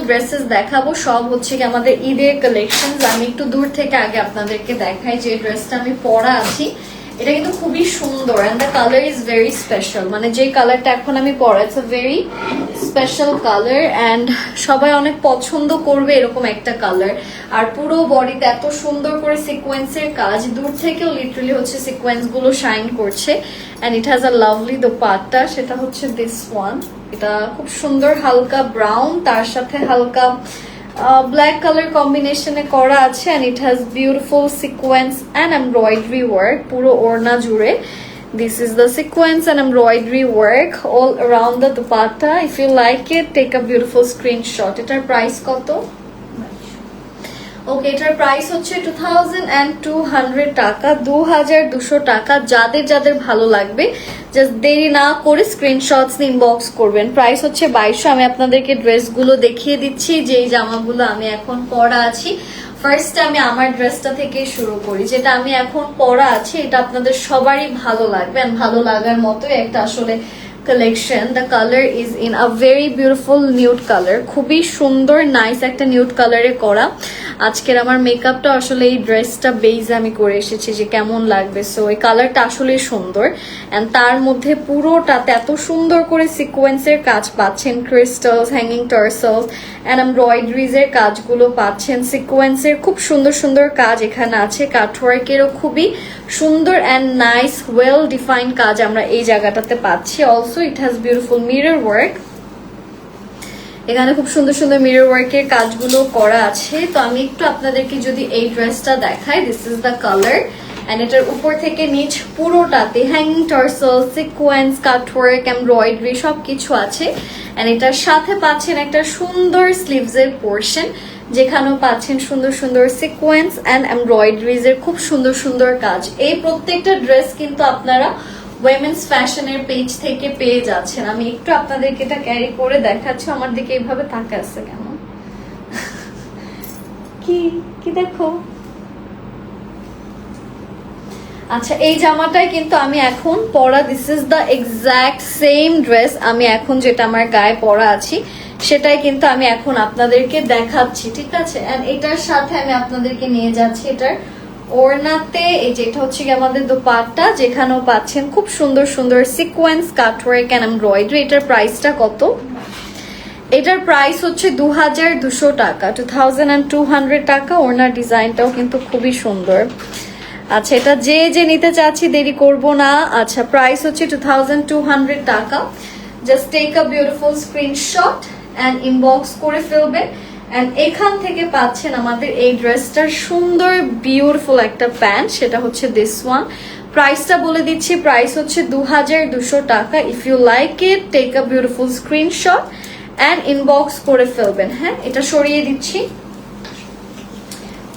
Dresses দেখাবো সব হচ্ছে কি আমাদের ঈদের কালেকশন। আমি একটু দূর থেকে আগে আপনাদেরকে দেখাই যে ড্রেসটা আমি পরা আছি, এটা কিন্তু খুবই সুন্দর and the colour is very special. মানে যে কালারটা এখন আমি পরা, it's a very special colour and সবাই অনেক পছন্দ করবে এরকম একটা কালার। আর পুরো বডিতে এত সুন্দর করে সিকোয়েন্সের কাজ, দূর থেকেও লিটারালি হচ্ছে সিকোয়েন্স গুলো শাইন করছে and it has a lovely dupatta, সেটা হচ্ছে দিস ওয়ান। এটা খুব সুন্দর হালকা ব্রাউন, তার সাথে হালকা ব্ল্যাক কালার কম্বিনেশনে করা আছে and it has beautiful sequence and embroidery work পুরো ওড়না জুড়ে। This is the sequence and embroidery work all around the dupatta. If you like it, take a beautiful screenshot. এটার প্রাইস কত? ওকে, এটার প্রাইস হচ্ছে 2200 টাকা, 2200 টাকা। যাদের যাদের ভালো লাগবে জাস্ট দেরি না করে স্ক্রিনশটস ইনবক্স করবেন। প্রাইস হচ্ছে 2200। আমি আপনাদেরকে ড্রেসগুলো দেখিয়ে দিচ্ছি, যেই জামাগুলো আমি এখন পরা আছি। ফার্স্ট আমি আমার ড্রেসটা থেকে শুরু করি, যেটা আমি এখন পরা আছি। এটা আপনাদের সবারই ভালো লাগবে, ভালো লাগার মতোই একটা আসলে collection. The colour is in a very beautiful nude colour, খুবই সুন্দর নাইস একটা নিউড কালারে করা। আজকের আমার মেকআপটা আসলে এই ড্রেসটা বেজ আমি করে এসেছি যে কেমন লাগবে। সো এই কালারটা আসলে সুন্দর এন্ড তার মধ্যে পুরোটাতে এত সুন্দর করে সিকোয়েন্সের কাজ পাচ্ছেন, crystals, hanging tassels and embroideries এর কাজগুলো পাচ্ছেন। সিকোয়েন্সের খুব সুন্দর সুন্দর কাজ এখানে আছে, কাটওয়ার্কেরও খুবই সুন্দর এন্ড নাইস ওয়েল ডিফাইন্ড কাজ আমরা এই জায়গাটাতে পাচ্ছি। Also it has beautiful mirror work, এখানে খুব সুন্দর সুন্দর মিরর ওয়ার্কের কাজগুলো করা আছে। তো আমি একটু আপনাদেরকে যদি এই ড্রেসটা দেখাই, this is the colour and এটার উপর থেকে নিচ পুরোটাতে hanging tassel, sequins, cutwork, embroidery সবকিছু আছে এন্ড এটার সাথে পাচ্ছেন একটা সুন্দর স্লিভস এর পোর্শন, যেখানেও পাচ্ছেন সুন্দর সুন্দর সিকোয়েন্স এন্ড এমব্রয়ডারিজ এর খুব সুন্দর সুন্দর কাজ। এই প্রত্যেকটা ড্রেস কিন্তু আপনারা উইমেন্স ফ্যাশনের পেজ থেকে পেয়ে যাচ্ছেন। আমি একটু আপনাদেরকে এটা ক্যারি করে দেখাচ্ছি। আমার দিকে এইভাবে তাকিয়ে আছে কেন? কি কি দেখো? আচ্ছা, এই জামাটাই কিন্তু আমি এখন পরা, this is the exact same dress আমি এখন যেটা আমার গায়ে পরা আছি সেটাই কিন্তু আমি এখন আপনাদেরকে দেখাচ্ছি, ঠিক আছে? এন্ড এটার সাথে আমি আপনাদেরকে নিয়ে যাচ্ছি এটার ওড়নাতে। এই যেটা হচ্ছে কি আমাদের দোপাট্টা, যেখানেও পাচ্ছেন খুব সুন্দর সুন্দর সিকোয়েন্স, কাটওয়ার্ক এন্ড এমব্রয়ডারি। এটার প্রাইসটা কত? এটার প্রাইস হচ্ছে 2200 টাকা, 2200 টাকা। ওড়নার ডিজাইনটাও কিন্তু খুবই সুন্দর। আচ্ছা, এটা যে যে নিতে চাচ্ছি দেরি করব না। আচ্ছা, প্রাইস হচ্ছে 2200 টাকা। Just take a beautiful screenshot and inbox করে ফেলবেন এন্ড এখান থেকে পাচ্ছেন আমাদের এই ড্রেসটার সুন্দর বিউটিফুল একটা প্যান্ট, সেটা হচ্ছে দিস ওয়ান। প্রাইসটা বলে দিচ্ছি, প্রাইস হচ্ছে 2200 টাকা। If you like it, take a beautiful screenshot and inbox করে ফেলবেন। হ্যাঁ, এটা সরিয়ে দিচ্ছি।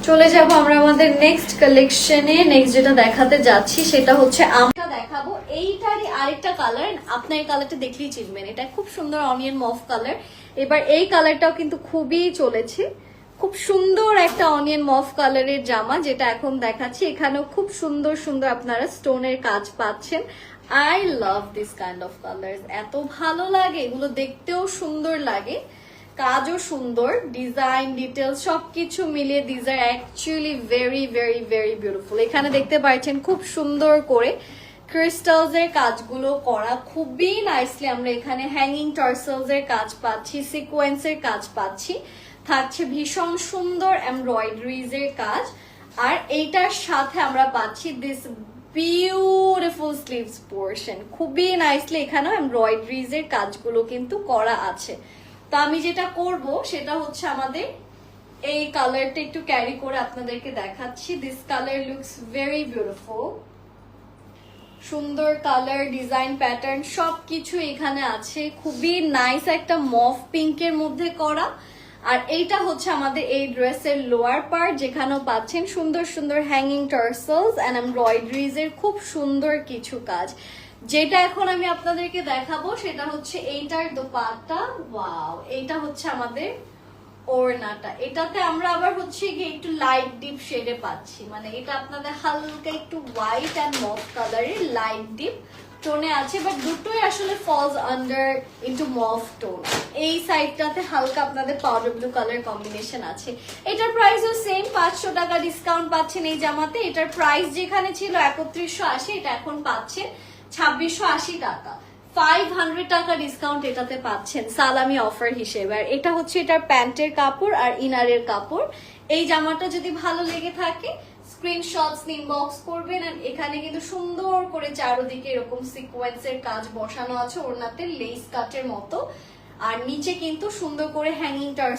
চলে যাব আমরা আমাদের নেক্সট কালেকশনে। নেক্সট যেটা দেখাতে যাচ্ছি সেটা হচ্ছে আমরা দেখাবো এইটারই আরেকটা কালার। আপনার এই কালারটা দেখলেই চিনবেন, এটা খুব সুন্দর অনিয়ন মফ কালার। এবার এই কালারটাও কিন্তু খুবই চলেছে, খুব সুন্দর একটা অনিয়ন মফ কালারের জামা যেটা এখন দেখাচ্ছি। এখানেও খুব সুন্দর সুন্দর আপনারা স্টোনের কাজ পাচ্ছেন। I love this kind of colours, এত ভালো লাগে, এগুলো দেখতেও সুন্দর লাগে, কাজও সুন্দর, ডিজাইন ডিটেলস সবকিছু মিলিয়ে this are actually very very very beautiful. এখানে দেখতে পাচ্ছেন খুব সুন্দর করে ক্রিস্টালস এর কাজগুলো করা, খুবই নাইসলি আমরা এখানে হ্যাঙ্গিং টার্সেলস এর কাজ পাচ্ছি, সিকোয়েন্স এর কাজ পাচ্ছি, থাকছে ভীষণ সুন্দর এমব্রয়ডারিজ এর কাজ। আর এইটার সাথে আমরা পাচ্ছি দিস বিউটিফুল স্লিভস পোর্শন, খুবই নাইসলি এখানেও এমব্রয়ডারিজ এর কাজগুলো কিন্তু করা আছে। তো আমি যেটা করব সেটা হচ্ছে আমাদের এই কালারটা একটু ক্যারি করে আপনাদেরকে দেখাচ্ছি। This colour looks very beautiful, সুন্দর কালার, ডিজাইন প্যাটার্ন সবকিছু এখানে আছে, খুবই নাইস একটা মফ পিঙ্কের মধ্যে করা। আর এইটা হচ্ছে আমাদের এই ড্রেসের লোয়ার পার্ট, যেখানেও পাচ্ছেন সুন্দর সুন্দর হ্যাঙ্গিং টার্সেলস এন্ড এমব্রয়ডারিজ এর খুব সুন্দর কিছু কাজ। যেটা এখন আমি আপনাদেরকে দেখাবো সেটা হচ্ছে এইটার দোপাট্টা। ওয়াও, এইটা হচ্ছে আমাদের ওড়নাটা। এটাতে আমরা আবার হচ্ছে গিয়ে একটু লাইট ডিপ শেডে পাচ্ছি, মানে এটা আপনাদের হালকা একটু হোয়াইট এন্ড মফ কালারের লাইট ডিপ টোনে আছে, বাট দুটোই আসলে ফলস আন্ডার ইনটু মফ টোন। এই সাইডটাতে হালকা আপনাদের পাউডার ব্লু কালার কম্বিনেশন আছে। এটার প্রাইসও সেম, 500 টাকা ডিসকাউন্ট পাচ্ছেন এই জামাতে। এটার প্রাইস যেখানে ছিল 3180, এটা এখন পাচ্ছেন 2680 টাকা। 500 টাকা ডিসকাউন্ট এটাতে পাচ্ছেন সালামি অফার হিসেবে। আর এটা হচ্ছে এটার প্যান্টের কাপড় আর ইনারের কাপড়। এই জামাটা যদি ভালো লেগে থাকে স্ক্রিনশটস ইনবক্স করবেন। আর এখানে কিন্তু সুন্দর করে চারদিকে এরকম সিকোয়েন্সের কাজ বসানো আছে, ওড়নাতে লেস কাটের মতো। আর নিচে কিন্তু সুন্দর করে হ্যাঙ্গিং টার্স